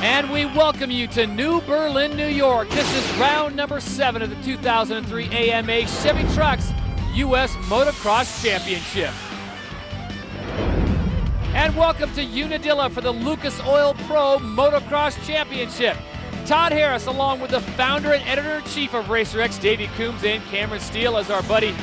And we welcome you to New Berlin, New York. This is round number 7 of the 2003 AMA Chevy Trucks U.S. Motocross Championship. And welcome to Unadilla for the Lucas Oil Pro Motocross Championship. Todd Harris, along with the founder and editor-in-chief of RacerX, Davey Coombs, and Cameron Steele, as our buddy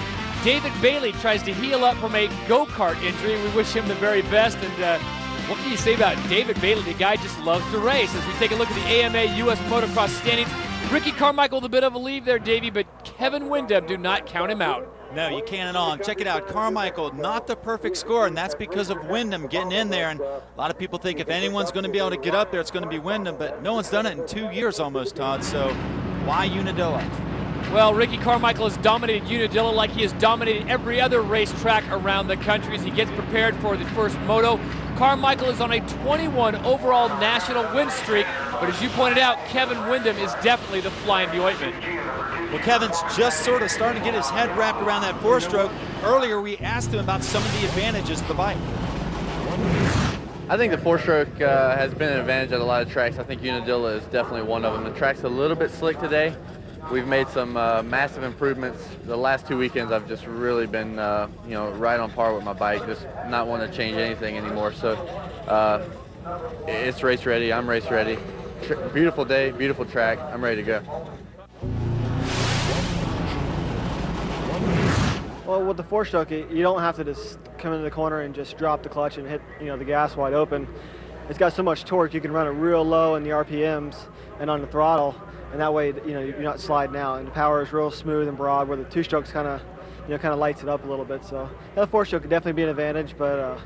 David Bailey tries to heal up from a go-kart injury. We wish him the very best. And what can you say about David Bailey? The guy just loves to race. As we take a look at the AMA U.S. Motocross standings, Ricky Carmichael with a bit of a lead there, Davey, but Kevin Windham, do not count him out. No, you can't at all. And check it out, Carmichael, not the perfect score, and that's because of Windham getting in there. And a lot of people think if anyone's going to be able to get up there, it's going to be Windham, but no one's done it in 2 years almost, Todd. So why Unadilla? Well, Ricky Carmichael has dominated Unadilla like he has dominated every other racetrack around the country as he gets prepared for the first moto. Carmichael is on a 21 overall national win streak, but as you pointed out, Kevin Windham is definitely the fly in the ointment. Well, Kevin's just sort of starting to get his head wrapped around that four-stroke. Earlier, we asked him about some of the advantages of the bike. I think the four-stroke has been an advantage at a lot of tracks. I think Unadilla is definitely one of them. The track's a little bit slick today. We've made some massive improvements. The last 2 weekends, I've just really been, right on par with my bike, just not wanting to change anything anymore. So it's race ready. I'm race ready. Beautiful day, beautiful track. I'm ready to go. Well, with the four-stroke, you don't have to just come into the corner and just drop the clutch and hit, the gas wide open. It's got so much torque, you can run it real low in the RPMs and on the throttle, and that way, you're not sliding out. And the power is real smooth and broad, where the two-strokes kind of lights it up a little bit. So the four-stroke could definitely be an advantage, but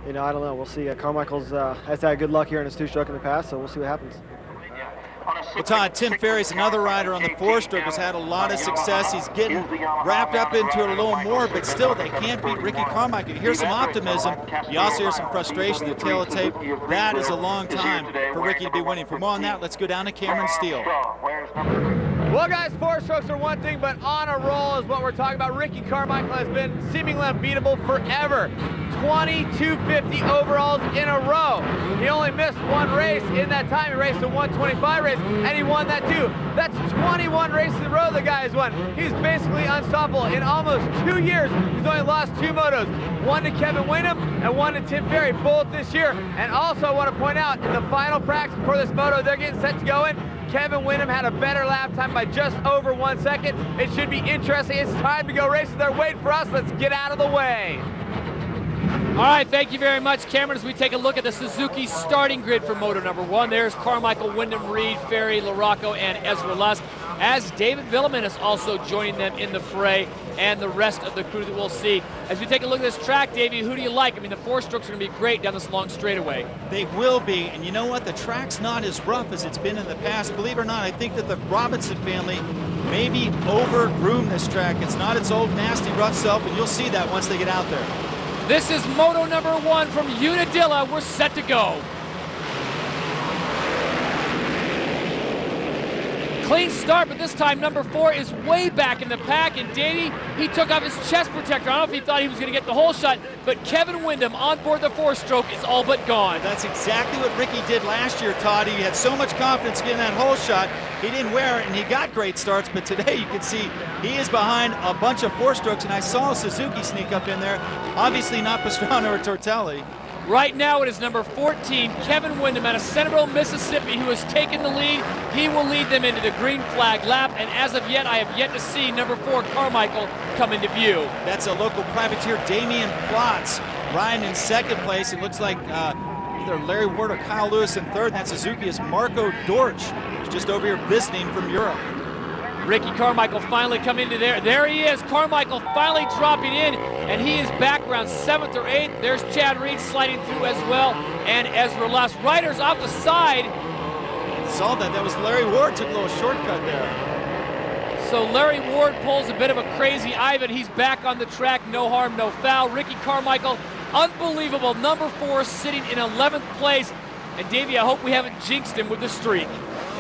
I don't know. We'll see. Carmichael's has had good luck here in his two-stroke in the past, so we'll see what happens. Well, Todd, Tim Ferry's another rider on the four-stroke, has had a lot of success. He's getting wrapped up into it a little more, but still, they can't beat Ricky Carmichael. You hear some optimism. You also hear some frustration. The tail of tape, that is a long time for Ricky to be winning. For more on that, let's go down to Cameron Steele. Well, guys, four-strokes are one thing, but on a roll is what we're talking about. Ricky Carmichael has been seemingly unbeatable forever. 2250 overalls in a row. He only missed one race in that time. He raced a 125 race, and he won that too. That's 21 races in a row the guy has won. He's basically unstoppable. In almost 2 years, he's only lost 2 motos. One to Kevin Windham and one to Tim Ferry, both this year. And also I want to point out, in the final practice before this moto, they're getting set to go in. Kevin Windham had a better lap time by just over 1 second. It should be interesting. It's time to go racing. They're waiting for us. Let's get out of the way. All right, thank you very much, Cameron. As we take a look at the Suzuki starting grid for moto number 1, there's Carmichael, Windham, Reed, Ferry, LaRocco, and Ezra Lusk, as David Villeman is also joining them in the fray, and the rest of the crew that we'll see. As we take a look at this track, Davey, who do you like? I mean, the four-strokes are going to be great down this long straightaway. They will be, and you know what? The track's not as rough as it's been in the past. Believe it or not, I think that the Robinson family maybe over-groomed this track. It's not its old nasty rough self, and you'll see that once they get out there. This is moto number 1 from Unadilla. We're set to go. Clean start, but this time number 4 is way back in the pack, and Davey, he took off his chest protector. I don't know if he thought he was going to get the whole shot, but Kevin Windham on board the four-stroke is all but gone. That's exactly what Ricky did last year, Todd. He had so much confidence getting that whole shot. He didn't wear it, and he got great starts, but today you can see he is behind a bunch of four-strokes, and I saw Suzuki sneak up in there. Obviously not Pastrana or Tortelli. Right now it is number 14, Kevin Windham out of Centerville, Mississippi, who has taken the lead. He will lead them into the green flag lap, and as of yet, I have yet to see number 4, Carmichael, come into view. That's a local privateer, Damian Plotz, riding in second place. It looks like either Larry Ward or Kyle Lewis in third. That Suzuki is Marco Dorch, who's just over here visiting from Europe. Ricky Carmichael finally coming into there. There he is, Carmichael finally dropping in, and he is back around 7th or 8th. There's Chad Reed sliding through as well, and Ezra Lusk. Riders off the side. Saw that. That was Larry Ward, took a little shortcut there. So Larry Ward pulls a bit of a crazy Ivan. He's back on the track, no harm, no foul. Ricky Carmichael, unbelievable, number 4, sitting in 11th place. And Davey, I hope we haven't jinxed him with the streak.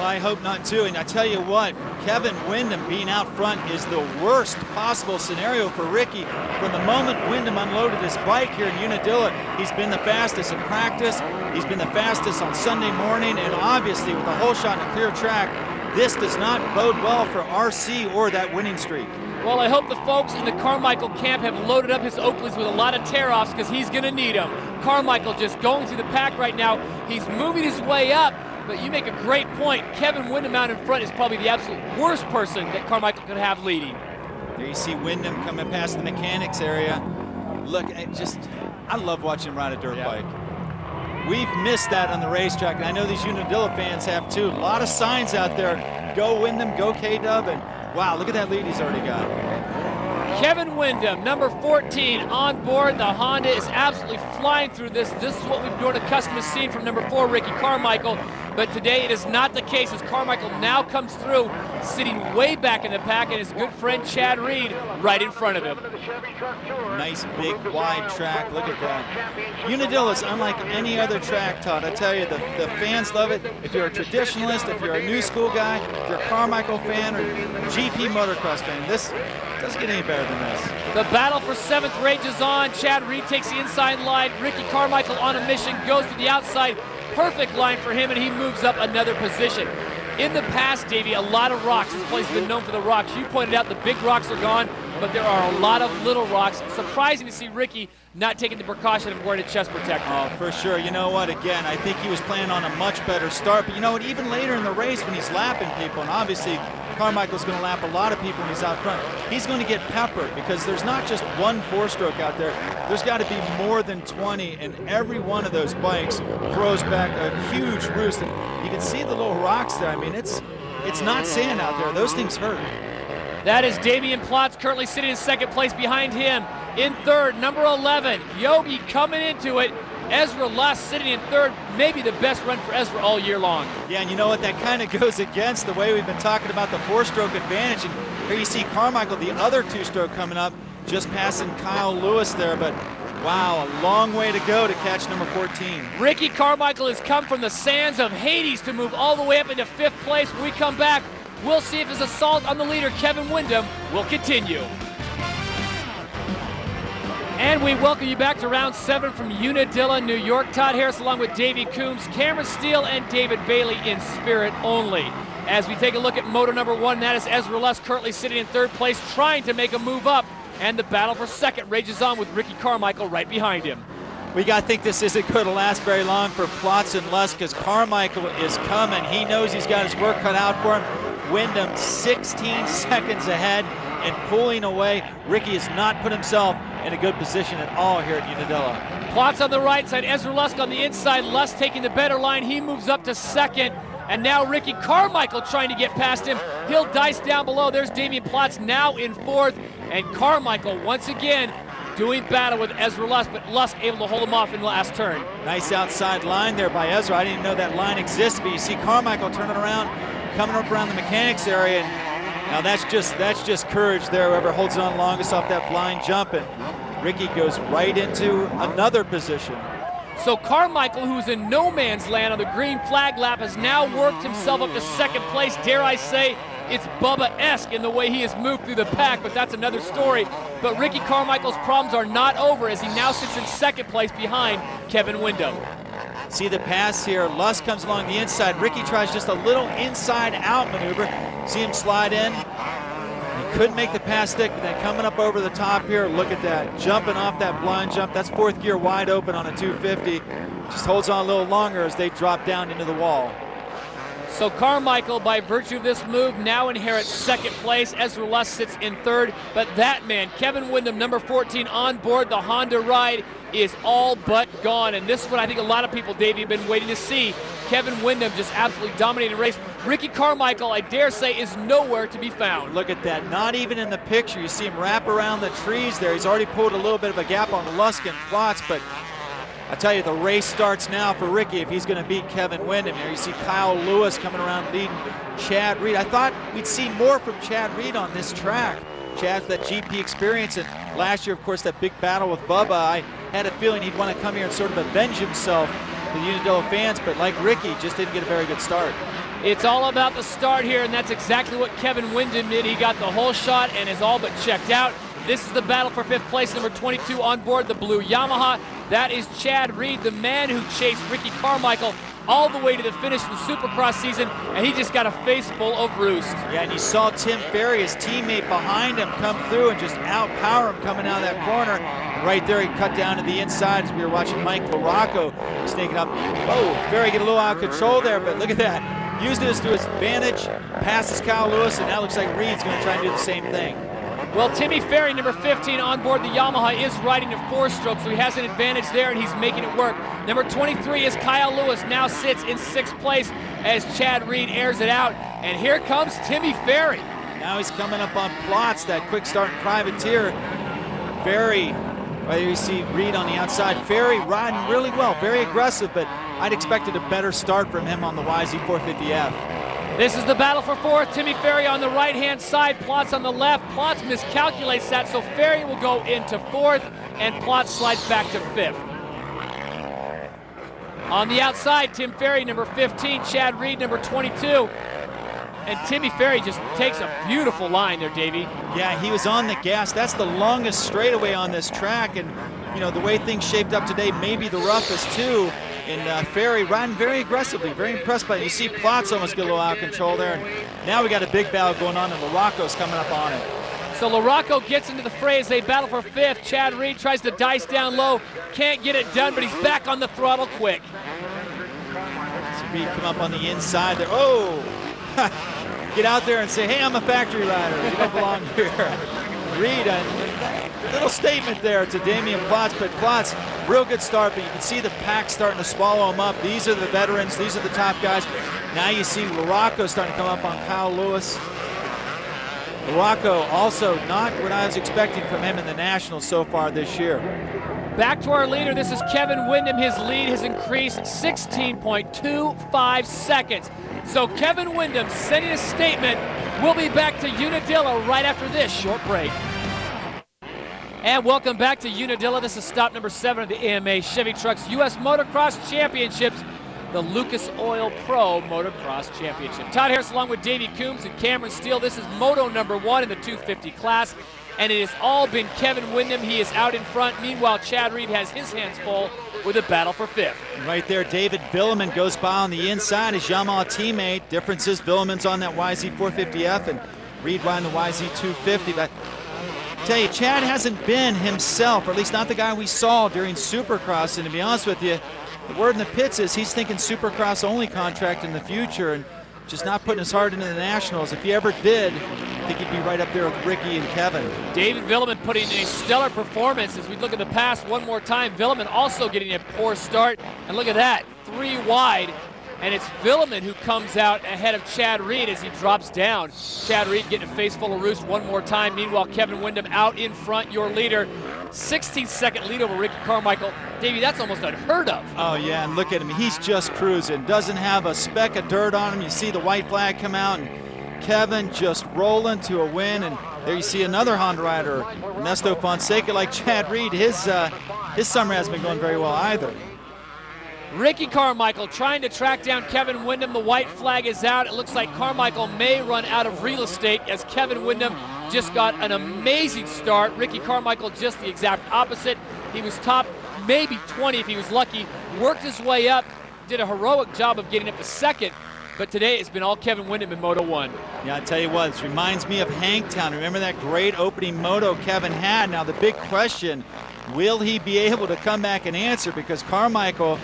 Well, I hope not too. And I tell you what, Kevin Windham being out front is the worst possible scenario for Ricky. From the moment Windham unloaded his bike here in Unadilla, he's been the fastest in practice. He's been the fastest on Sunday morning, and obviously with a whole shot in a clear track, this does not bode well for RC or that winning streak. Well, I hope the folks in the Carmichael camp have loaded up his Oakleys with a lot of tear-offs because he's going to need them. Carmichael just going through the pack right now. He's moving his way up, but you make a great point. Kevin Windham out in front is probably the absolute worst person that Carmichael could have leading. There you see Windham coming past the mechanics area. Look, I love watching him ride a dirt bike. We've missed that on the racetrack, and I know these Unadilla fans have too. A lot of signs out there. Go Windham, go K-Dub, and wow, look at that lead he's already got. Kevin Windham, number 14, on board. The Honda is absolutely flying through this. This is what we've grown accustomed to seeing from number 4, Ricky Carmichael. But today it is not the case as Carmichael now comes through, sitting way back in the pack, and his good friend Chad Reed right in front of him. Nice, big, wide track. Look at that. Unadilla is unlike any other track, Todd. I tell you, the fans love it. If you're a traditionalist, if you're a new school guy, if you're a Carmichael fan or GP motocross fan, this doesn't get any better than this. The battle for 7th rages on. Chad Reed takes the inside line. Ricky Carmichael on a mission, goes to the outside. Perfect line for him, and he moves up another position. In the past, Davey, a lot of rocks. This place has been known for the rocks. You pointed out the big rocks are gone, but there are a lot of little rocks. Surprising to see Ricky not taking the precaution of wearing a chest protector. Oh, for sure. You know what? Again, I think he was planning on a much better start. But you know what? Even later in the race when he's lapping people, and obviously Carmichael's going to lap a lot of people when he's out front, he's going to get peppered because there's not just one 4-stroke out there. There's got to be more than 20, and every one of those bikes throws back a huge roost. And you can see the little rocks there. I mean, it's not sand out there. Those things hurt. That is Damian Plotz currently sitting in 2nd place behind him. In 3rd, number 11, Yogi coming into it. Ezra Lust sitting in 3rd, maybe the best run for Ezra all year long. Yeah, and you know what? That kind of goes against the way we've been talking about the 4-stroke advantage. And here you see Carmichael, the other 2-stroke coming up, just passing Kyle Lewis there. But wow, a long way to go to catch number 14. Ricky Carmichael has come from the sands of Hades to move all the way up into 5th place. When we come back, we'll see if his assault on the leader, Kevin Windham, will continue. And we welcome you back to round 7 from Unadilla, New York. Todd Harris along with Davey Coombs, Cameron Steele, and David Bailey in spirit only. As we take a look at moto number 1, that is Ezra Lust currently sitting in 3rd place, trying to make a move up. And the battle for 2nd rages on with Ricky Carmichael right behind him. We got to think this isn't going to last very long for Plotz and Lust because Carmichael is coming. He knows he's got his work cut out for him. Windham 16 seconds ahead and pulling away. Ricky has not put himself in a good position at all here at Unadilla. Plotz on the right side, Ezra Lusk on the inside. Lusk taking the better line. He moves up to 2nd. And now Ricky Carmichael trying to get past him. He'll dice down below. There's Damian Plotz now in 4th. And Carmichael once again doing battle with Ezra Lusk, but Lusk able to hold him off in the last turn. Nice outside line there by Ezra. I didn't even know that line existed, but you see Carmichael turning around, coming up around the mechanics area. And now that's just courage there, whoever holds on longest off that blind jump. And Ricky goes right into another position. So Carmichael, who's in no man's land on the green flag lap, has now worked himself up to 2nd place. Dare I say, it's Bubba-esque in the way he has moved through the pack, but that's another story. But Ricky Carmichael's problems are not over as he now sits in 2nd place behind Kevin Windham. See the pass here. Lusk comes along the inside. Ricky tries just a little inside-out maneuver. See him slide in. He couldn't make the pass stick, but then coming up over the top here, look at that. Jumping off that blind jump. That's 4th gear wide open on a 250. Just holds on a little longer as they drop down into the wall. So Carmichael, by virtue of this move, now inherits 2nd place. Ezra Lusk sits in 3rd. But that man, Kevin Windham, number 14, on board the Honda ride, is all but gone. And this is what I think a lot of people, Davey, have been waiting to see. Kevin Windham just absolutely dominating the race. Ricky Carmichael, I dare say, is nowhere to be found. Look at that. Not even in the picture. You see him wrap around the trees there. He's already pulled a little bit of a gap on Lusk and Plotz, but I tell you, the race starts now for Ricky if he's going to beat Kevin Windham here. You see Kyle Lewis coming around leading Chad Reed. I thought we'd see more from Chad Reed on this track. Chad's that GP experience, and last year, of course, that big battle with Bubba, I had a feeling he'd want to come here and sort of avenge himself to the Unadilla fans, but like Ricky, just didn't get a very good start. It's all about the start here, and that's exactly what Kevin Windham did. He got the whole shot and is all but checked out. This is the battle for 5th place, number 22 on board the blue Yamaha. That is Chad Reed, the man who chased Ricky Carmichael all the way to the finish of the Supercross season, and he just got a face full of roost. Yeah, and you saw Tim Ferry, his teammate behind him, come through and just outpower him coming out of that corner. And right there, he cut down to the inside as we were watching Mike LaRocco sneaking up. Oh, Ferry get a little out of control there, but look at that. Used this to his advantage, passes Kyle Lewis, and now looks like Reed's going to try and do the same thing. Well, Timmy Ferry, number 15 on board the Yamaha, is riding a 4-stroke, so he has an advantage there, and he's making it work. Number 23 is Kyle Lewis, now sits in 6th place as Chad Reed airs it out. And here comes Timmy Ferry. Now he's coming up on Plotz, that quick start privateer. Ferry, right here you see Reed on the outside. Ferry riding really well, very aggressive, but I'd expected a better start from him on the YZ450F. This is the battle for 4th. Timmy Ferry on the right-hand side, Plotz on the left. Plotz miscalculates that, so Ferry will go into 4th, and Plotz slides back to 5th. On the outside, Tim Ferry, number 15, Chad Reed, number 22. And Timmy Ferry just takes a beautiful line there, Davey. Yeah, he was on the gas. That's the longest straightaway on this track, and you know, the way things shaped up today, maybe the roughest too. And Ferry riding very aggressively, very impressed by it. You see Plotz almost get a little out of control there. And now we got a big battle going on, and LaRocco's coming up on it. So LaRocco gets into the fray as they battle for 5th. Chad Reed tries to dice down low, can't get it done, but he's back on the throttle quick. So Reed come up on the inside there. Oh! Get out there and say, hey, I'm a factory rider. You don't belong here. Reed, a little statement there to Damian Plotz, but Plotz, real good start, but you can see the pack starting to swallow him up. These are the veterans, these are the top guys. Now you see LaRocco starting to come up on Kyle Lewis. LaRocco also not what I was expecting from him in the Nationals so far this year. Back to our leader, this is Kevin Windham. His lead has increased 16.25 seconds. So Kevin Windham sending a statement. We'll be back to Unadilla right after this short break. And welcome back to Unadilla. This is stop number 7 of the AMA Chevy Trucks U.S. Motocross Championships, the Lucas Oil Pro Motocross Championship. Todd Harris along with Davey Coombs and Cameron Steele. This is Moto number 1 in the 250 class, and it has all been Kevin Windham. He is out in front. Meanwhile, Chad Reed has his hands full with a battle for 5th. Right there, David Villeman goes by on the inside, his Yamaha teammate. Difference is Villeman's on that YZ450F and Reed riding the YZ250. But I tell you, Chad hasn't been himself, or at least not the guy we saw during Supercross. And to be honest with you, the word in the pits is he's thinking Supercross only contract in the future and just not putting his heart into the Nationals. If he ever did, I think he'd be right up there with Ricky and Kevin. David Villeman putting in a stellar performance. As we look at the pass one more time, Villeman also getting a poor start. And look at that, 3 wide. And it's Villeman who comes out ahead of Chad Reed as he drops down. Chad Reed getting a face full of roost one more time. Meanwhile, Kevin Windham out in front, your leader. 16-second lead over Ricky Carmichael. Davey, that's almost unheard of. Oh, yeah, and look at him. He's just cruising. Doesn't have a speck of dirt on him. You see the white flag come out, and Kevin just rolling to a win. And there you see another Honda rider, Ernesto Fonseca, like Chad Reed. His summer hasn't been going very well either. Ricky Carmichael trying to track down Kevin Windham. The white flag is out. It looks like Carmichael may run out of real estate as Kevin Windham just got an amazing start. Ricky Carmichael just the exact opposite. He was top maybe 20 if he was lucky. Worked his way up, did a heroic job of getting up to 2nd. But today it's been all Kevin Windham in Moto 1. Yeah, I tell you what, this reminds me of Hangtown. Remember that great opening moto Kevin had? Now the big question, will he be able to come back and answer? Because Carmichael,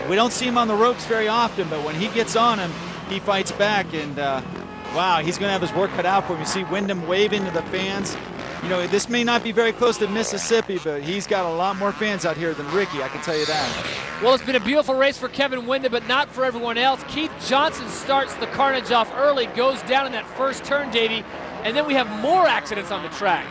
we don't see him on the ropes very often, but when he gets on him, he fights back. And wow, he's going to have his work cut out for him. You see Windham waving to the fans. You know, this may not be very close to Mississippi, but he's got a lot more fans out here than Ricky, I can tell you that. Well, it's been a beautiful race for Kevin Windham, but not for everyone else. Keith Johnson starts the carnage off early, goes down in that first turn, Davey, and then we have more accidents on the track.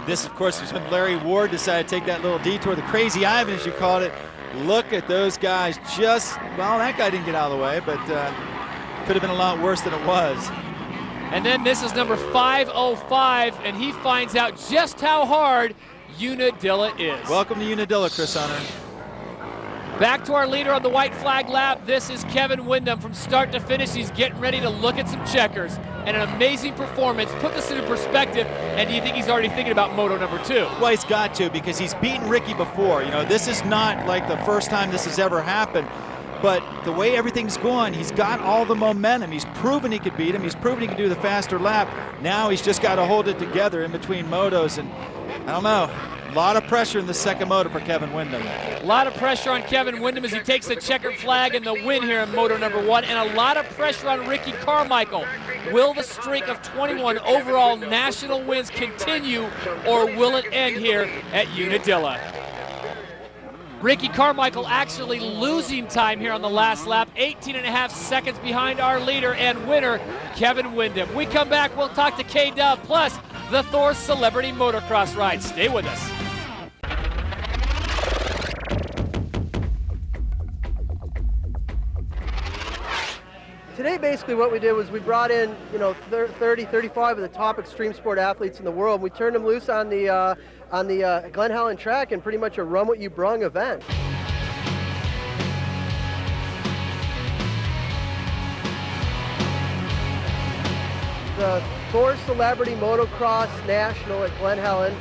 This, of course, was when Larry Ward decided to take that little detour, the Crazy Ivan, as you called it. Look at those guys just, well, that guy didn't get out of the way, but could have been a lot worse than it was. And then this is number 505, and he finds out just how hard Unadilla is. Welcome to Unadilla, Chris Hunter. Back to our leader on the white flag lap. This is Kevin Windham. From start to finish, he's getting ready to look at some checkers. And an amazing performance. Put this into perspective, and do you think he's already thinking about Moto number 2? Well, he's got to, because he's beaten Ricky before. You know, this is not like the first time this has ever happened. But the way everything's going, he's got all the momentum. He's proven he could beat him. He's proven he can do the faster lap. Now he's just got to hold it together in between motos. And I don't know, a lot of pressure in the second moto for Kevin Windham. A lot of pressure on Kevin Windham as he takes the checkered flag and the win here in Moto number 1. And a lot of pressure on Ricky Carmichael. Will the streak of 21 overall national wins continue, or will it end here at Unadilla? Ricky Carmichael actually losing time here on the last lap, 18.5 seconds behind our leader and winner, Kevin Windham. We come back, we'll talk to K-Dub, plus the Thor Celebrity Motocross Ride. Stay with us. Today, basically what we did was we brought in, 30, 35 of the top extreme sport athletes in the world. We turned them loose on the Glen Helen track in pretty much a run what you brung event. The Thor Celebrity Motocross National at Glen Helen,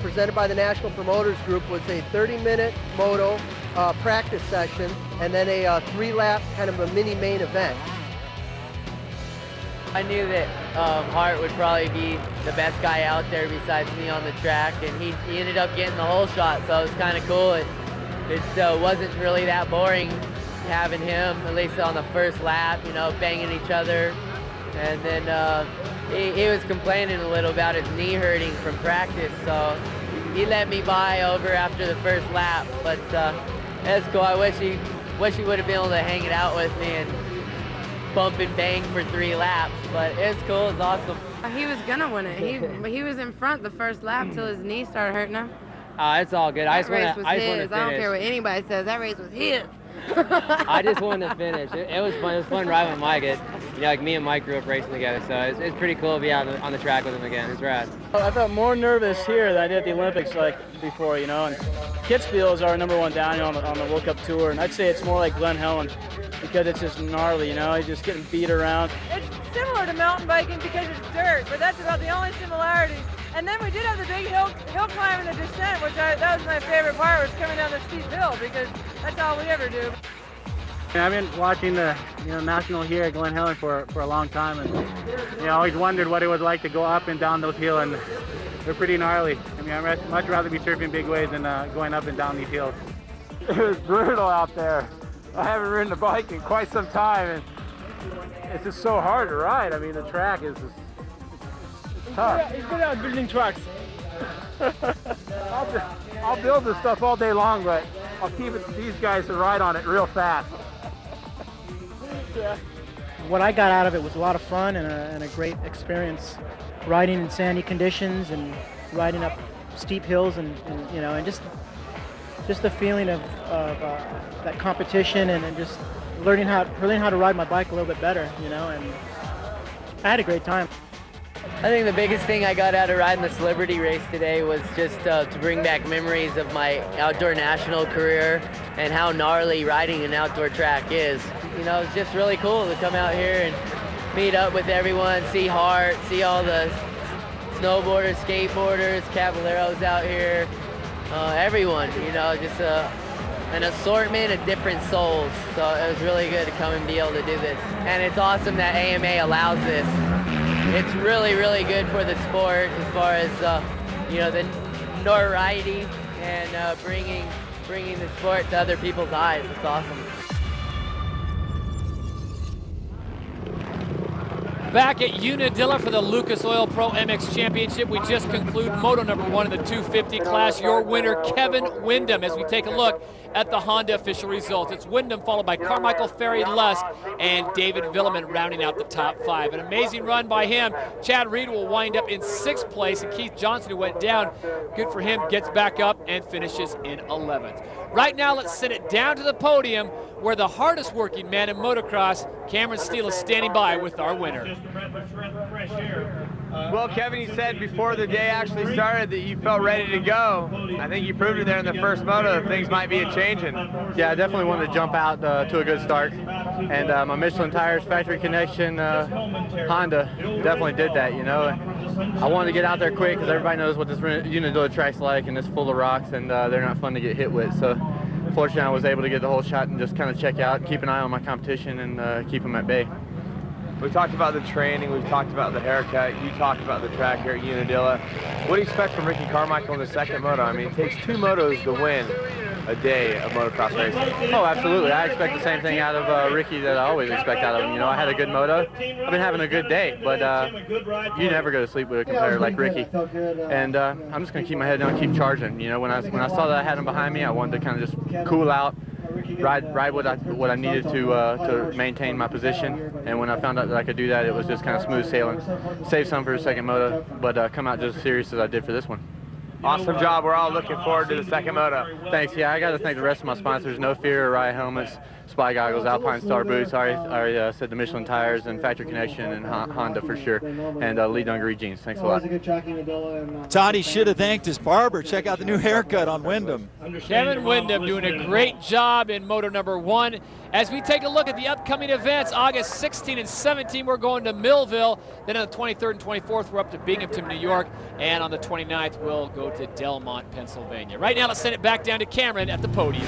presented by the National Promoters Group, was a 30-minute moto practice session and then a 3-lap kind of a mini main event. I knew that Hart would probably be the best guy out there besides me on the track, and he ended up getting the whole shot, so it was kind of cool. It wasn't really that boring having him, at least on the first lap, banging each other. And then he was complaining a little about his knee hurting from practice, so he let me by over after the first lap. But that's cool. I wish he would have been able to hang it out with me and bump and bang for 3 laps, but it's cool, it's awesome. He was gonna win it. He was in front the first lap till his knee started hurting him. It's all good. That race was his. I don't care what anybody says. That race was his. I just wanted to finish. It was fun. It was fun riding with Mike. Like me and Mike grew up racing together, so it's pretty cool to be out on the track with him again. It's rad. I felt more nervous here than I did at the Olympics before, And Kitzbühel is our #1 downhill on the World Cup Tour, and I'd say it's more like Glen Helen because it's just gnarly, You're just getting beat around. It's similar to mountain biking because it's dirt, but that's about the only similarity. And then we did have the big hill climb and the descent, which that was my favorite part, was coming down the steep hill, because that's all we ever do. I've been watching the National here at Glen Helen for a long time, and I always wondered what it was like to go up and down those hills, and they're pretty gnarly. I'd much rather be surfing big waves than going up and down these hills. It was brutal out there. I haven't ridden a bike in quite some time, and it's just so hard to ride. The track is just tough. He's good at building tracks. I'll build this stuff all day long, but I'll keep it to these guys to ride on it real fast. Yeah. What I got out of it was a lot of fun and a great experience, riding in sandy conditions and riding up steep hills and just the feeling of that competition and just learning how to ride my bike a little bit better, and I had a great time. I think the biggest thing I got out of riding the celebrity race today was just to bring back memories of my outdoor national career and how gnarly riding an outdoor track is. It's just really cool to come out here and meet up with everyone, see Hart, see all the snowboarders, skateboarders, caballeros out here, everyone, just an assortment of different souls. So it was really good to come and be able to do this. And it's awesome that AMA allows this. It's really, really good for the sport as far as, the notoriety and bringing the sport to other people's eyes. It's awesome. Back at Unadilla for the Lucas Oil Pro MX Championship. We just conclude Moto #1 in the 250 class. Your winner, Kevin Windham, as we take a look at the Honda official results. It's Windham followed by Carmichael, Ferry, Lusk, and David Villeman rounding out the top 5. An amazing run by him. Chad Reed will wind up in 6th place, and Keith Johnson, who went down, good for him, gets back up and finishes in 11th. Right now, let's send it down to the podium where the hardest working man in motocross, Cameron Steele, is standing by with our winner. Just a breath of fresh air. Well, Kevin, you said before the day actually started that you felt ready to go. I think you proved it there in the first moto that things might be a-changing. Yeah, I definitely wanted to jump out to a good start. And my Michelin tires, factory connection, Honda definitely did that, you know. I wanted to get out there quick because everybody knows what this Unadilla track's like, and it's full of rocks, and they're not fun to get hit with. So fortunately, I was able to get the whole shot and just kind of check out, keep an eye on my competition, and keep them at bay. We talked about the training, we've talked about the haircut, you talked about the track here at Unadilla. What do you expect from Ricky Carmichael in the second moto? I mean, it takes 2 motos to win a day of motocross racing. Oh, absolutely. I expect the same thing out of Ricky that I always expect out of him. You know, I had a good moto. I've been having a good day, but you never go to sleep with a competitor like Ricky. And I'm just going to keep my head down, keep charging. You know, when I saw that I had him behind me, I wanted to kind of just cool out, ride what I needed to maintain my position. And when I found out that I could do that, it was just kind of smooth sailing. Save some for the second moto, but come out just as serious as I did for this one. Awesome job. We're all looking forward to the second moto. Thanks. Yeah, I got to thank the rest of my sponsors. No Fear, Rye Helmets, Spy Goggles, Alpine Star Boots. I already said the Michelin tires and Factory Connection and Honda for sure. And Lee Dungaree Jeans. Thanks a lot. Toddy should have thanked his barber. Check out the new haircut on Wyndham. Kevin Wyndham doing a great job in moto number 1. As we take a look at the upcoming events, August 16 and 17, we're going to Millville. Then on the 23rd and 24th, we're up to Binghamton, New York. And on the 29th, we'll go to Delmont, Pennsylvania. Right now, let's send it back down to Cameron at the podium.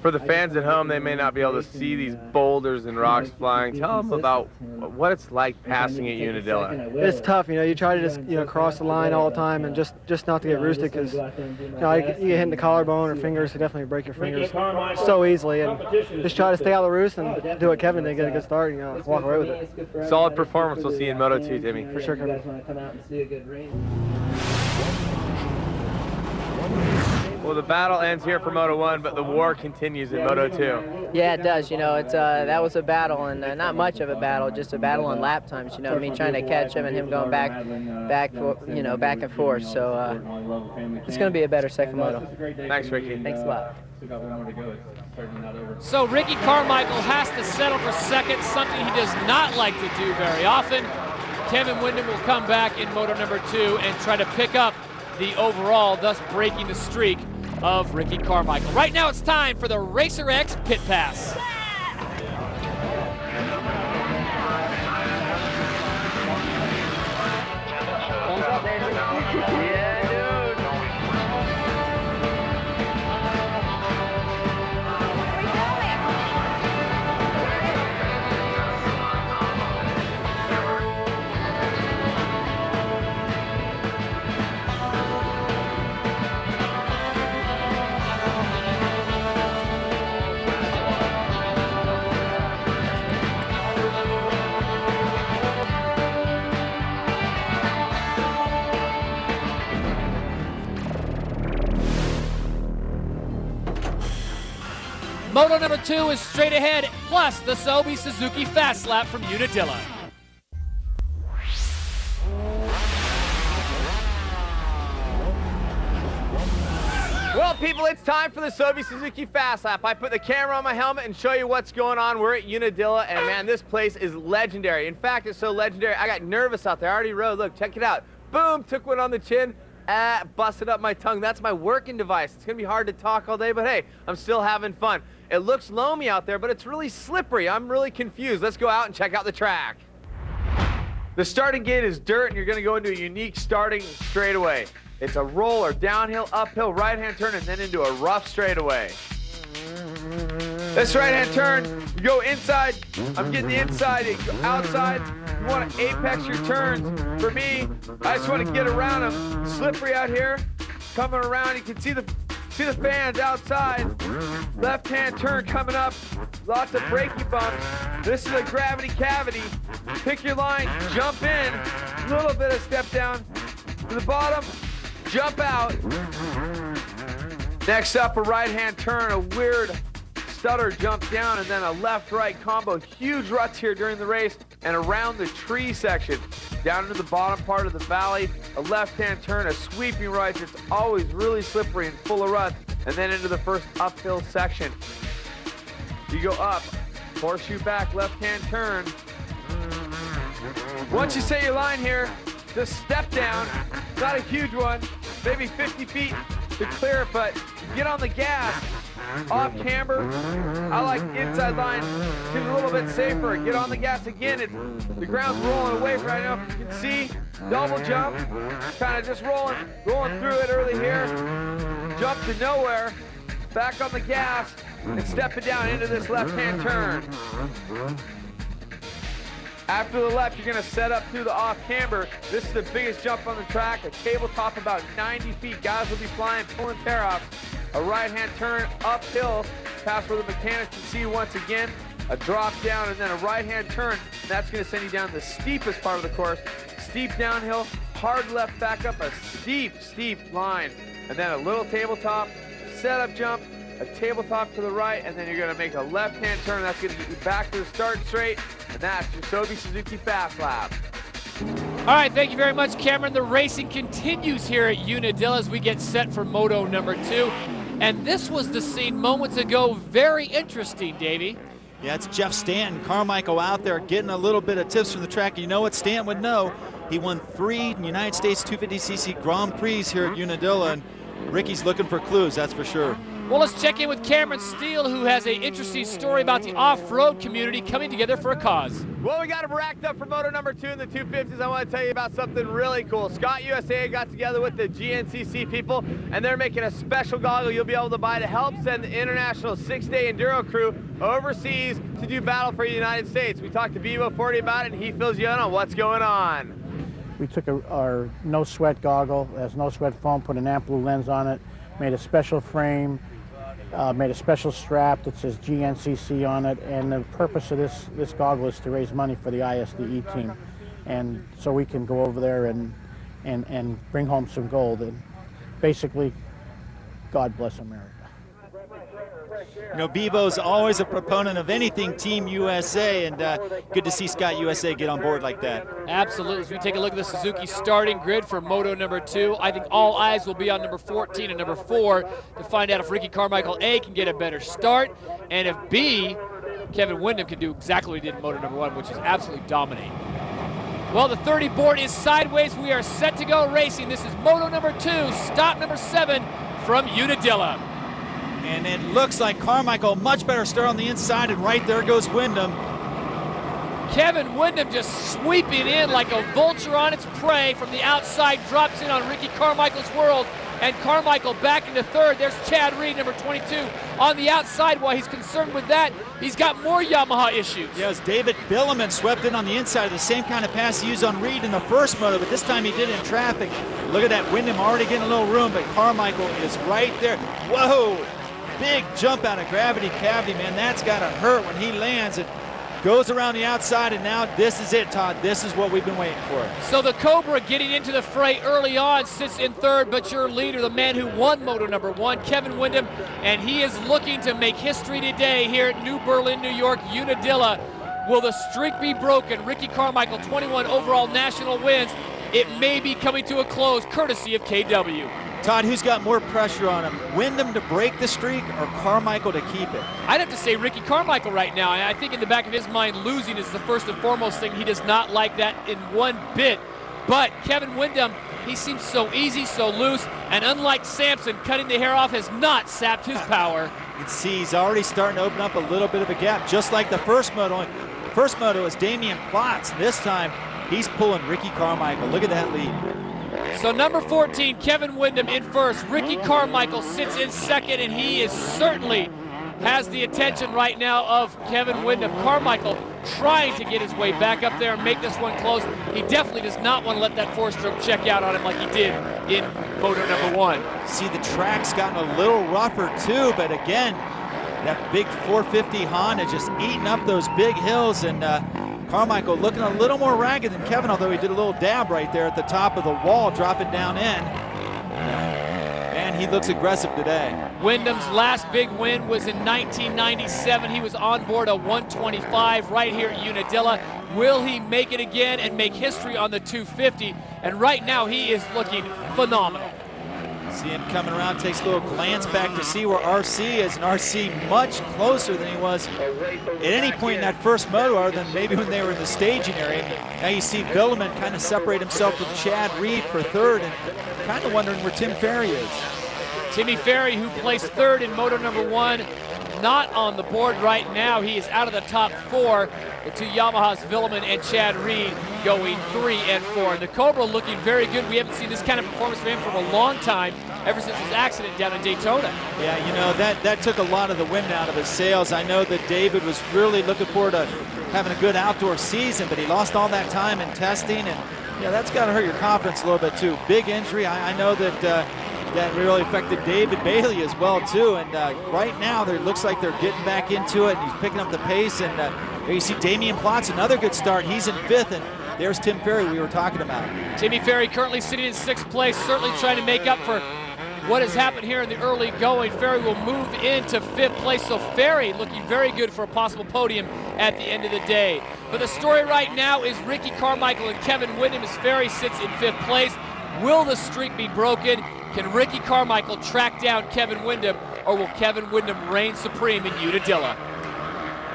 For the fans at home, they may not be able to see these boulders and rocks flying. Tell them about what it's like passing at Unadilla. It's tough, you know. You try to just, you know, cross the line all the time and just not to get roosted, because you know, you get hit in the collarbone or fingers, you definitely break your fingers so easily. And just try to stay out of the roost and do what Kevin did, get a good start, and, you know, walk away with it. Solid performance we'll see in Moto 2, Timmy. For sure, Kevin. Well, the battle ends here for Moto 1, but the war continues in Moto 2. Yeah, it does. You know, it's that was a battle, and not much of a battle, just a battle on lap times. You know, me trying to catch him and him going back and forth. So it's going to be a better second moto. Thanks, Ricky. Thanks a lot. So Ricky Carmichael has to settle for second, something he does not like to do very often. Kevin Wyndham will come back in moto number 2 and try to pick up the overall, thus breaking the streak of Ricky Carmichael. Right now it's time for the Racer X Pit Pass. Moto number 2 is straight ahead, plus the Sobe Suzuki Fast Lap from Unadilla. Well, people, it's time for the Sobe Suzuki Fast Lap. I put the camera on my helmet and show you what's going on. We're at Unadilla, and man, this place is legendary. In fact, it's so legendary, I got nervous out there. I already rode. Look, check it out. Boom, took one on the chin. Busted up my tongue. That's my working device. It's gonna be hard to talk all day, but hey, I'm still having fun. It looks loamy out there, but it's really slippery. I'm really confused. Let's go out and check out the track. The starting gate is dirt, and you're gonna go into a unique starting straightaway. It's a roller, downhill, uphill, right-hand turn, and then into a rough straightaway. This right-hand turn, you go inside. I'm getting the inside, you go outside. You want to apex your turns. For me, I just want to get around them. Slippery out here, coming around. You can see the fans outside. Left-hand turn coming up. Lots of braking bumps. This is a gravity cavity. Pick your line, jump in. Little bit of step down to the bottom, jump out. Next up, a right-hand turn, a weird stutter jump down, and then a left-right combo. Huge ruts here during the race and around the tree section. Down into the bottom part of the valley, a left-hand turn, a sweeping right. It's always really slippery and full of ruts, and then into the first uphill section. You go up, horseshoe back, left-hand turn, Once you set your line here, just step down. Not a huge one, maybe 50 feet to clear it, but get on the gas. Off camber, I like inside line, seems a little bit safer. Get on the gas again. The ground's rolling away right now. You can see, double jump, kind of just rolling through it early here. Jump to nowhere, back on the gas, and step it down into this left-hand turn. After the left, you're gonna set up through the off camber. This is the biggest jump on the track, a tabletop about 90 feet. Guys will be flying, pulling tear-offs. A right-hand turn uphill, past where the mechanics can see once again. A drop down and then a right-hand turn. That's gonna send you down the steepest part of the course. Steep downhill, hard left back up, a steep line. And then a little tabletop, setup jump, a tabletop to the right, and then you're gonna make a left-hand turn. That's gonna get you back to the start straight. And that's your Sobe Suzuki Fast Lap. All right, thank you very much, Cameron. The racing continues here at Unadilla as we get set for Moto number 2. And this was the scene moments ago. Very interesting, Davey. Yeah, it's Jeff Stanton. Carmichael out there getting a little bit of tips from the track. You know what Stanton would know? He won 3 United States 250cc Grand Prix here at Unadilla, and Ricky's looking for clues, that's for sure. Well, let's check in with Cameron Steele, who has an interesting story about the off-road community coming together for a cause. Well, we got them racked up for Moto number 2 in the 250s. I want to tell you about something really cool. Scott USA got together with the GNCC people, and they're making a special goggle you'll be able to buy to help send the international 6-day enduro crew overseas to do battle for the United States. We talked to Vivo 40 about it, and he fills you in on what's going on. We took our no-sweat goggle, has no-sweat foam, put an amp blue lens on it, made a special frame, made a special strap that says GNCC on it, and the purpose of this goggle is to raise money for the ISDE team, and so we can go over there and bring home some gold. And basically, God bless America. You know, Bevo's always a proponent of anything Team USA, and good to see Scott USA get on board like that. Absolutely. As we take a look at the Suzuki starting grid for Moto number 2, I think all eyes will be on number 14 and number 4 to find out if Ricky Carmichael, A, can get a better start, and if B, Kevin Windham can do exactly what he did in Moto number 1, which is absolutely dominate. Well, the 30 board is sideways. We are set to go racing. This is Moto number 2, stop number 7 from Unadilla. And it looks like Carmichael, much better start on the inside, and right there goes Windham. Kevin Windham just sweeping in like a vulture on its prey from the outside, drops in on Ricky Carmichael's world, and Carmichael back into third. There's Chad Reed, number 22, on the outside. While he's concerned with that, he's got more Yamaha issues. Yes, David Billiman swept in on the inside, the same kind of pass he used on Reed in the first moto, but this time he did it in traffic. Look at that, Windham already getting a little room, but Carmichael is right there. Whoa! Big jump out of gravity cavity, man. That's got to hurt when he lands. It goes around the outside, and now this is it, Todd. This is what we've been waiting for. So the Cobra getting into the fray early on, sits in third, but your leader, the man who won Moto number 1, Kevin Windham, and he is looking to make history today here at New Berlin, New York, Unadilla. Will the streak be broken? Ricky Carmichael, 21 overall national wins. It may be coming to a close, courtesy of KW. Todd, who's got more pressure on him? Windham to break the streak or Carmichael to keep it? I'd have to say Ricky Carmichael right now. I think in the back of his mind, losing is the first and foremost thing. He does not like that in one bit. But Kevin Windham, he seems so easy, so loose, and unlike Sampson, cutting the hair off has not sapped his power. You can see he's already starting to open up a little bit of a gap, just like the first moto. First moto was Damian Plotz. This time, he's pulling Ricky Carmichael. Look at that lead. So number 14, Kevin Windham in first. Ricky Carmichael sits in second, and he is certainly has the attention right now of Kevin Windham. Carmichael trying to get his way back up there and make this one close. He definitely does not want to let that 4-stroke check out on him like he did in Moto number 1. See, the track's gotten a little rougher too, but again, that big 450 Honda just eating up those big hills, and Carmichael looking a little more ragged than Kevin, although he did a little dab right there at the top of the wall, dropping down in. And he looks aggressive today. Windham's last big win was in 1997. He was on board a 125 right here at Unadilla. Will he make it again and make history on the 250? And right now he is looking phenomenal. See him coming around, takes a little glance back to see where RC is, and RC much closer than he was at any point in that first moto, other than maybe when they were in the staging area. Now you see Villeman kind of separate himself from Chad Reed for third, and kind of wondering where Tim Ferry is. Timmy Ferry, who placed third in moto number 1, not on the board right now. He is out of the top 4. The two Yamahas, Villeman and Chad Reed, going 3 and 4. And the Cobra looking very good. We haven't seen this kind of performance from him for a long time, ever since his accident down in Daytona. Yeah, you know, that took a lot of the wind out of his sails. I know that David was really looking forward to having a good outdoor season, but he lost all that time in testing, and yeah, that's got to hurt your confidence a little bit too. Big injury. I know that that really affected David Bailey as well too, and right now it looks like they're getting back into it, and he's picking up the pace, and there you see Damian Plotz, another good start. He's in 5th, and there's Tim Ferry we were talking about. Timmy Ferry currently sitting in 6th place, certainly trying to make up for what has happened here in the early going. Ferry will move into 5th place, so Ferry looking very good for a possible podium at the end of the day. But the story right now is Ricky Carmichael and Kevin Windham as Ferry sits in 5th place. Will the streak be broken? Can Ricky Carmichael track down Kevin Windham, or will Kevin Windham reign supreme in Unadilla?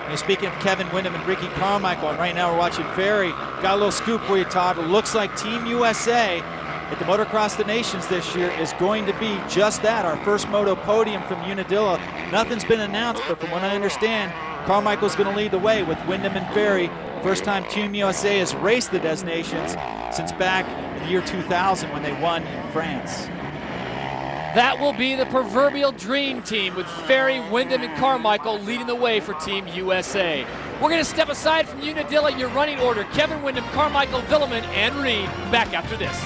And speaking of Kevin Windham and Ricky Carmichael, and right now we're watching Ferry. Got a little scoop for you, Todd. It looks like Team USA at the Motocross of the Nations this year is going to be just that, our first moto podium from Unadilla. Nothing's been announced, but from what I understand, Carmichael's going to lead the way with Windham and Ferry. First time Team USA has raced the Destinations since back in the year 2000 when they won in France. That will be the proverbial dream team with Ferry, Windham, and Carmichael leading the way for Team USA. We're going to step aside from Unadilla, your running order: Kevin Windham, Carmichael, Villeman, and Reed. Back after this.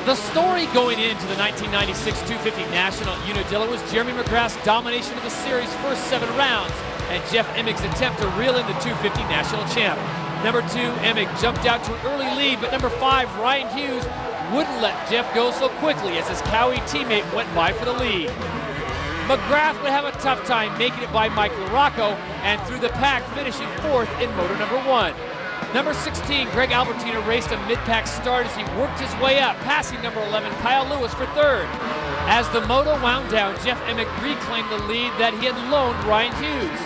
The story going into the 1996 250 National at Unadilla was Jeremy McGrath's domination of the series' first 7 rounds and Jeff Emmig's attempt to reel in the 250 National champ. Number 2, Emmig jumped out to an early lead, but number 5, Ryan Hughes, wouldn't let Jeff go so quickly as his Cowie teammate went by for the lead. McGrath would have a tough time making it by Mike LaRocco, and through the pack finishing 4th in moto number 1. Number 16, Greg Albertina raced a mid-pack start as he worked his way up, passing number 11, Kyle Lewis, for 3rd. As the moto wound down, Jeff Emmig reclaimed the lead that he had loaned Ryan Hughes.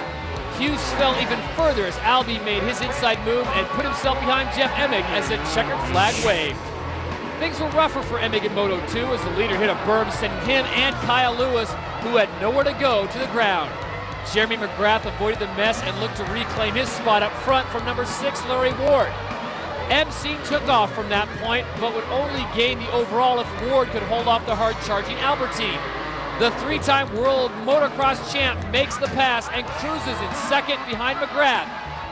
Hughes fell even further as Albie made his inside move and put himself behind Jeff Emmig as the checkered flag waved. Things were rougher for Emmig in Moto 2 as the leader hit a berm, sending him and Kyle Lewis, who had nowhere to go, to the ground. Jeremy McGrath avoided the mess and looked to reclaim his spot up front from number 6, Larry Ward. MC took off from that point, but would only gain the overall if Ward could hold off the hard-charging Albertine. The 3-time world motocross champ makes the pass and cruises in 2nd behind McGrath.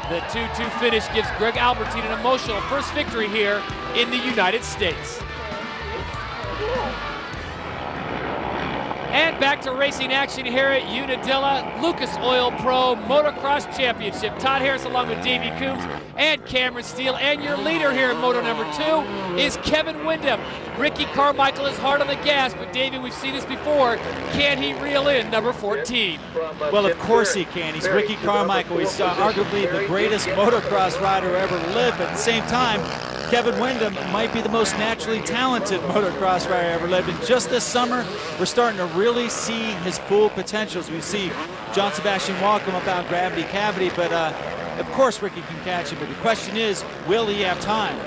The 2-2 finish gives Greg Albertine an emotional first victory here in the United States. And back to racing action here at Unadilla, Lucas Oil Pro Motocross Championship. Todd Harris along with Davey Coombs and Cameron Steele. And your leader here in Moto number 2 is Kevin Windham. Ricky Carmichael is hard on the gas, but Davey, we've seen this before. Can he reel in number 14? Well, of course he can. He's Ricky Carmichael. He's arguably the greatest motocross rider ever lived, but at the same time, Kevin Windham might be the most naturally talented motocross rider ever lived. And just this summer, we're starting to really see his full potential as we see John Sebastian Waugh come up out Gravity Cavity. But of course Ricky can catch him, but the question is, will he have time?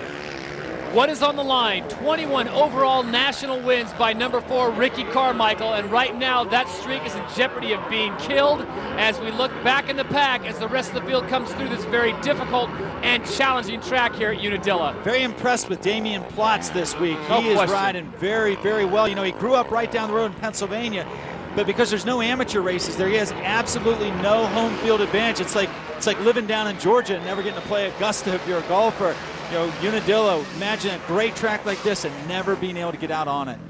What is on the line? 21 overall national wins by number 4, Ricky Carmichael, and right now that streak is in jeopardy of being killed as we look back in the pack as the rest of the field comes through this very difficult and challenging track here at Unadilla. Very impressed with Damian Plotz this week. He is riding very, very well. You know, he grew up right down the road in Pennsylvania, but because there's no amateur races there, he has absolutely no home field advantage. It's like living down in Georgia and never getting to play Augusta if you're a golfer. You know, Unadilla, imagine a great track like this and never being able to get out on it.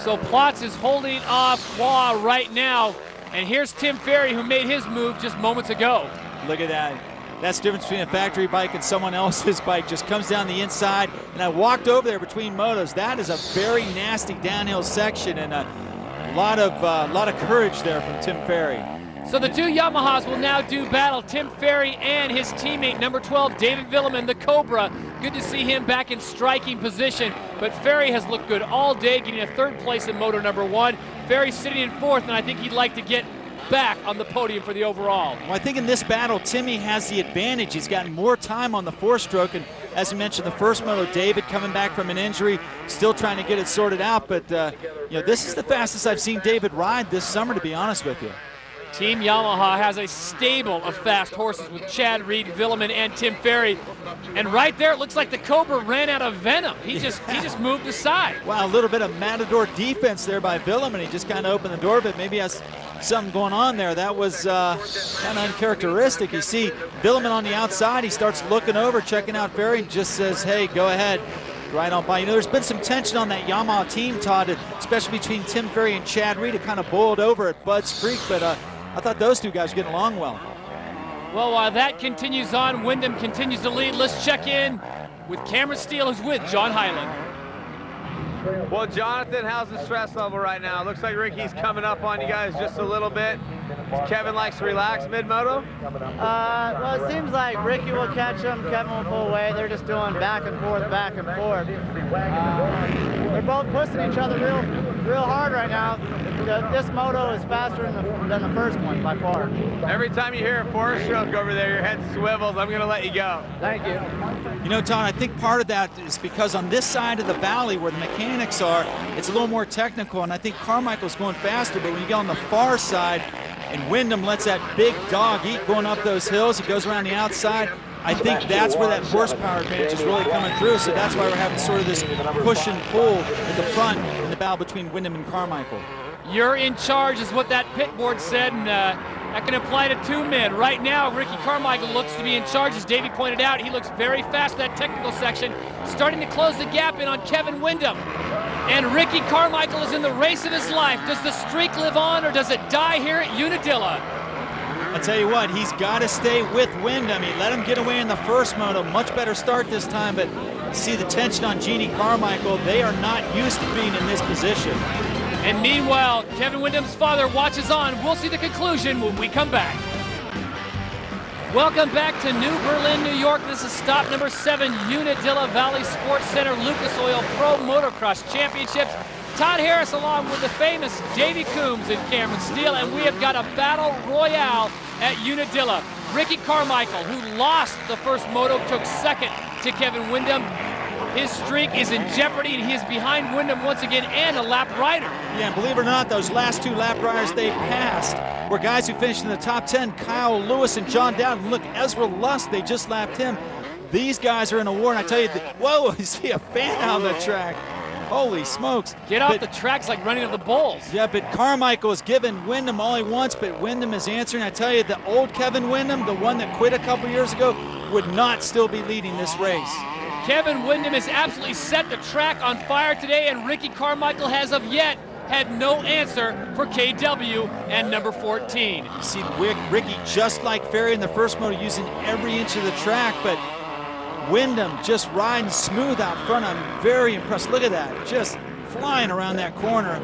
So Plotz is holding off Waugh right now, and here's Tim Ferry, who made his move just moments ago. Look at that. That's the difference between a factory bike and someone else's bike. Just comes down the inside, and I walked over there between motos. That is a very nasty downhill section, and a lot of courage there from Tim Ferry. So the two Yamahas will now do battle. Tim Ferry and his teammate, number 12, David Villeman, the Cobra. Good to see him back in striking position, but Ferry has looked good all day, getting a 3rd place in moto number 1. Ferry sitting in 4th, and I think he'd like to get back on the podium for the overall. Well, I think in this battle, Timmy has the advantage. He's gotten more time on the 4-stroke, and as we mentioned, the first moto, David coming back from an injury, still trying to get it sorted out, but you know, this is the fastest I've seen David ride this summer, to be honest with you. Team Yamaha has a stable of fast horses with Chad Reed, Villeman, and Tim Ferry. And right there, it looks like the Cobra ran out of venom. He just moved aside. Wow, a little bit of Matador defense there by Villeman. He just kind of opened the door, but maybe has something going on there. That was kind of uncharacteristic. You see Villeman on the outside. He starts looking over, checking out Ferry, and just says, hey, go ahead. Right on by. You know, there's been some tension on that Yamaha team, Todd, especially between Tim Ferry and Chad Reed. It kind of boiled over at Budds Creek, but I thought those two guys were getting along well. Well, while that continues on, Wyndham continues to lead. Let's check in with Cameron Steele, who's with John Hyland. Well, Jonathan, how's the stress level right now? Looks like Ricky's coming up on you guys just a little bit. Kevin likes to relax mid-moto? Well, it seems like Ricky will catch him, Kevin will pull away. They're just doing back and forth, back and forth. They're both pushing each other real hard right now. This moto is faster than the first one by far. Every time you hear a 4-stroke over there, your head swivels. I'm going to let you go. Thank you. You know, Todd, I think part of that is because on this side of the valley where the mechanics are, it's a little more technical, and I think Carmichael's going faster, but when you get on the far side and Wyndham lets that big dog eat going up those hills, he goes around the outside, I think that's where that horsepower advantage is really coming through, so that's why we're having sort of this push and pull at the front in the battle between Wyndham and Carmichael. You're in charge is what that pit board said, and that can apply to 2 men. Right now, Ricky Carmichael looks to be in charge. As Davey pointed out, he looks very fast in that technical section, starting to close the gap in on Kevin Wyndham. And Ricky Carmichael is in the race of his life. Does the streak live on, or does it die here at Unadilla? I'll tell you what, he's got to stay with Wyndham. He let him get away in the first moto. Much better start this time, but see the tension on Jeannie Carmichael. They are not used to being in this position. And meanwhile, Kevin Wyndham's father watches on. We'll see the conclusion when we come back. Welcome back to New Berlin, New York. This is stop number 7, Unadilla Valley Sports Center Lucas Oil Pro Motocross Championships. Todd Harris along with the famous Davey Coombs and Cameron Steele, and we have got a battle royale at Unadilla. Ricky Carmichael, who lost the first moto, took 2nd to Kevin Wyndham. His streak is in jeopardy, and he is behind Wyndham once again and a lap rider. Yeah, and believe it or not, those last 2 lap riders they passed were guys who finished in the top 10, Kyle Lewis and John Dowden. Look, Ezra Lust, they just lapped him. These guys are in a war, and I tell you, whoa, you see a fan out on the track. Holy smokes. Get off the tracks like running of the bulls. Yeah, but Carmichael has given Wyndham all he wants, but Wyndham is answering. I tell you, the old Kevin Wyndham, the one that quit a couple years ago, would not still be leading this race. Kevin Wyndham has absolutely set the track on fire today, and Ricky Carmichael has of yet had no answer for KW and number 14. You see Ricky, just like Ferry in the first moto, using every inch of the track, but Wyndham just riding smooth out front. I'm very impressed. Look at that, just flying around that corner.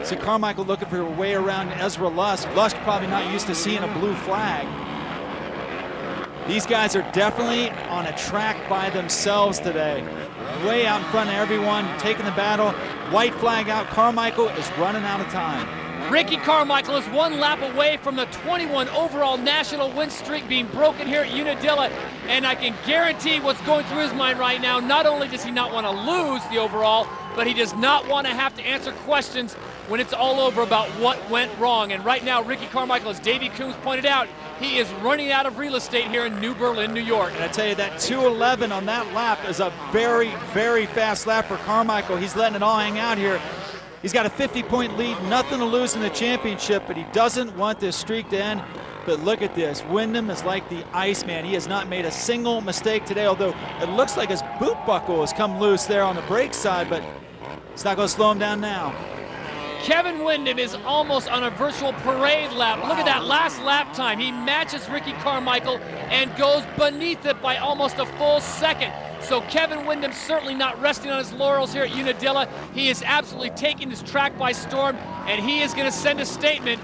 See Carmichael looking for a way around Ezra Lusk. Lusk probably not used to seeing a blue flag. These guys are definitely on a track by themselves today. Way out in front of everyone, taking the battle. White flag out, Carmichael is running out of time. Ricky Carmichael is 1 lap away from the 21 overall national win streak being broken here at Unadilla, and I can guarantee what's going through his mind right now, not only does he not want to lose the overall, but he does not want to have to answer questions when it's all over about what went wrong. And right now, Ricky Carmichael, as Davey Coombs pointed out, he is running out of real estate here in New Berlin, New York. And I tell you, that 2:11 on that lap is a very, very fast lap for Carmichael. He's letting it all hang out here. He's got a 50-point lead, nothing to lose in the championship, but he doesn't want this streak to end. But look at this, Wyndham is like the Iceman. He has not made a single mistake today, although it looks like his boot buckle has come loose there on the brake side, but it's not going to slow him down now. Kevin Wyndham is almost on a virtual parade lap. Look at that last lap time. He matches Ricky Carmichael and goes beneath it by almost a full second. So Kevin Wyndham certainly not resting on his laurels here at Unadilla. He is absolutely taking this track by storm, and he is going to send a statement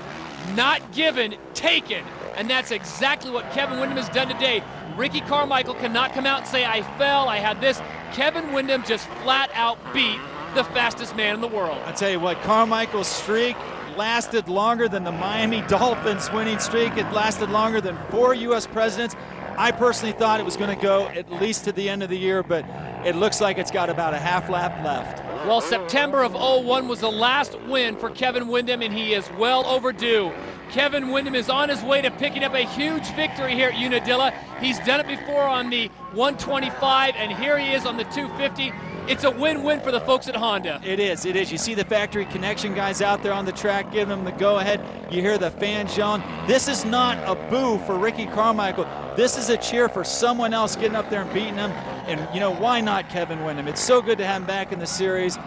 not given, taken. And that's exactly what Kevin Windham has done today. Ricky Carmichael cannot come out and say, I fell, I had this. Kevin Windham just flat out beat the fastest man in the world. I tell you what, Carmichael's streak lasted longer than the Miami Dolphins winning streak. It lasted longer than 4 U.S. presidents. I personally thought it was going to go at least to the end of the year, but it looks like it's got about a half lap left. Well, September of '01 was the last win for Kevin Windham, and he is well overdue. Kevin Windham is on his way to picking up a huge victory here at Unadilla. He's done it before on the 125, and here he is on the 250. It's a win-win for the folks at Honda. It is, it is. You see the factory connection guys out there on the track giving them the go-ahead. You hear the fans yelling. This is not a boo for Ricky Carmichael. This is a cheer for someone else getting up there and beating him. And, you know, why not Kevin Windham? It's so good to have him back in the series.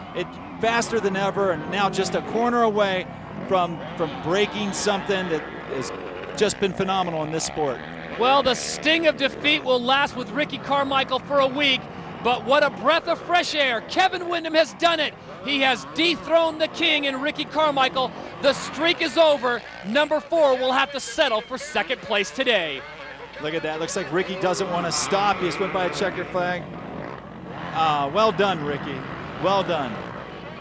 Faster than ever, and now just a corner away from breaking something that has just been phenomenal in this sport. Well, the sting of defeat will last with Ricky Carmichael for a week. But what a breath of fresh air. Kevin Windham has done it. He has dethroned the king in Ricky Carmichael. The streak is over. Number 4 will have to settle for second place today. Look at that. Looks like Ricky doesn't want to stop. He just went by a checkered flag. Well done, Ricky. Well done.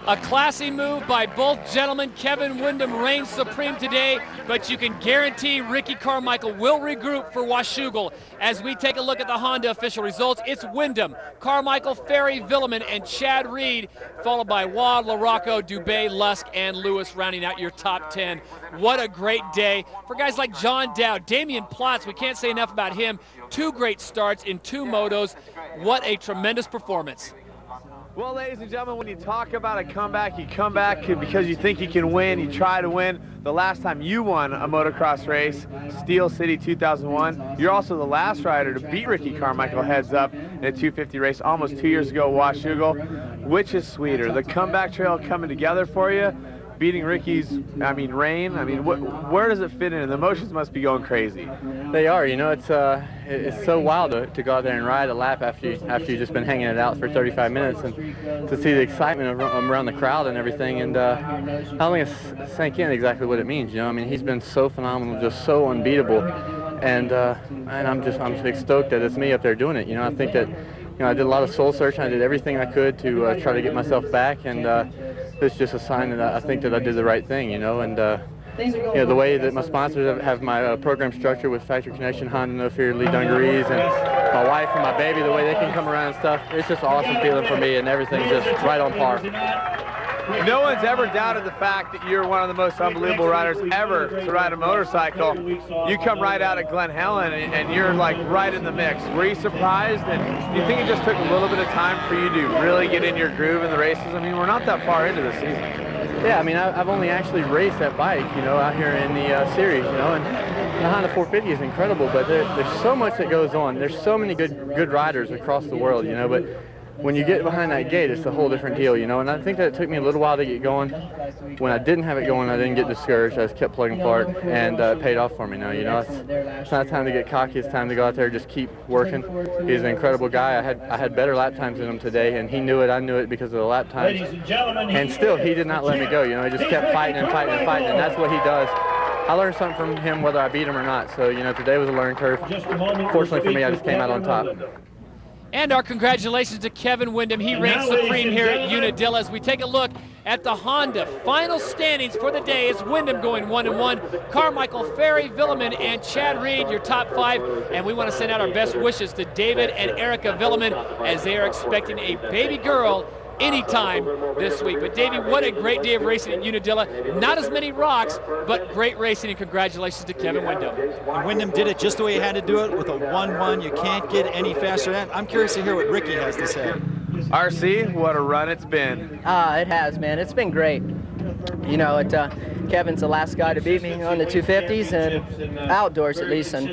A classy move by both gentlemen. Kevin Windham reigns supreme today, but you can guarantee Ricky Carmichael will regroup for Washougal. As we take a look at the Honda official results, it's Windham, Carmichael, Ferry, Villeman, and Chad Reed, followed by Wad, LaRocco, Dubé, Lusk, and Lewis rounding out your top 10. What a great day for guys like John Dowd, Damian Plotz. We can't say enough about him. 2 great starts in 2 motos. What a tremendous performance. Well, ladies and gentlemen, when you talk about a comeback, you come back because you think you can win, you try to win. The last time you won a motocross race, Steel City 2001, you're also the last rider to beat Ricky Carmichael heads up in a 250 race almost 2 years ago, Washougal. Which is sweeter, the comeback trail coming together for you, beating Ricky's, reign? Where does it fit in? The emotions must be going crazy. They are, you know, it's so wild to go out there and ride a lap after you've just been hanging it out for 35 minutes and to see the excitement around the crowd and everything. And I don't think it's sank in exactly what it means, you know. I mean, he's been so phenomenal, just so unbeatable. And I'm stoked that it's me up there doing it. You know, I think that, you know, I did a lot of soul searching. I did everything I could to try to get myself back, and it's just a sign that I think that I did the right thing, you know. And you know, the way that my sponsors have my program structure with Factory Connection, Honda, No Fear, Lee Dungarees, and my wife and my baby, the way they can come around and stuff, it's just an awesome feeling for me, and everything's just right on par. No one's ever doubted the fact that you're one of the most unbelievable riders ever to ride a motorcycle. You come right out at Glen Helen and you're like right in the mix. Were you surprised? And do you think it just took a little bit of time for you to really get in your groove in the races? I mean, we're not that far into the season. Yeah, I mean, I've only actually raced that bike, you know, out here in the series, you know, and the Honda 450 is incredible, but there's so much that goes on. There's so many good riders across the world, you know, but when you get behind that gate, it's a whole different deal, you know, and I think that it took me a little while to get going. When I didn't have it going, I didn't get discouraged. I just kept plugging apart, and it paid off for me now, you know. It's not time to get cocky. It's time to go out there and just keep working. He's an incredible guy. I had better lap times than him today, and he knew it. I knew it because of the lap times. And still, he did not let me go, you know. He just kept fighting and fighting and fighting, and that's what he does. I learned something from him whether I beat him or not. So, you know, today was a learning curve. Fortunately for me, I just came out on top. And our congratulations to Kevin Windham. He reigns supreme here at Unadilla. As we take a look at the Honda final standings for the day, is Windham going 1-1, Carmichael, Ferry, Villeman, and Chad Reed, your top 5. And we want to send out our best wishes to David and Erica Villeman as they are expecting a baby girl anytime this week. But Davey, what a great day of racing at Unadilla. Not as many rocks, but great racing, and congratulations to Kevin Windham. And Windham did it just the way he had to do it, with a 1-1. You can't get any faster than that. I'm curious to hear what Ricky has to say. RC, what a run it's been. It has, man. It's been great. You know, Kevin's the last guy to beat me on the 250s and outdoors at least, and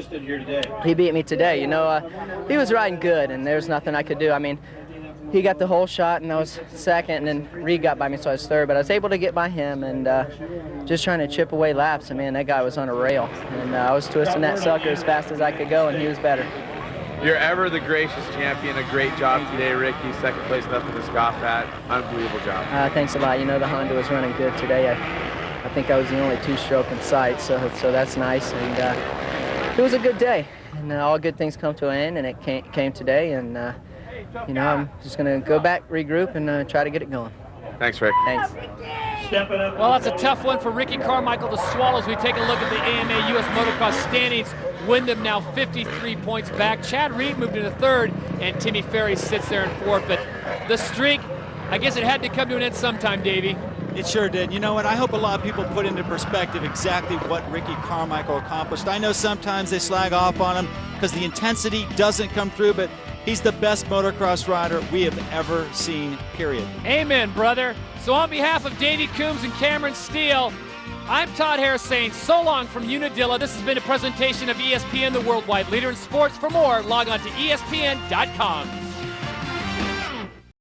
he beat me today. You know, he was riding good, and there's nothing I could do. I mean, he got the whole shot, and I was second, and then Reed got by me, so I was third. But I was able to get by him, and just trying to chip away laps. And man, that guy was on a rail, and I was twisting that sucker as fast as I could go, and he was better. You're ever the gracious champion. A great job today, Ricky. Second place, nothing to scoff at. Unbelievable job. Thanks a lot. You know, the Honda was running good today. I think I was the only 2-stroke in sight, so that's nice. And it was a good day. And all good things come to an end, and it came today. And you know, I'm just going to go back, regroup, and try to get it going. Thanks, Rick. Thanks. Well, that's a tough one for Ricky Carmichael to swallow as we take a look at the AMA US Motocross standings. Wyndham now 53 points back. Chad Reed moved into third, and Timmy Ferry sits there in fourth. But the streak, I guess it had to come to an end sometime, Davey. It sure did. You know what? I hope a lot of people put into perspective exactly what Ricky Carmichael accomplished. I know sometimes they slag off on him because the intensity doesn't come through, but he's the best motocross rider we have ever seen, period. Amen, brother. So on behalf of Davey Coombs and Cameron Steele, I'm Todd Harris saying so long from Unadilla. This has been a presentation of ESPN, the worldwide leader in sports. For more, log on to ESPN.com.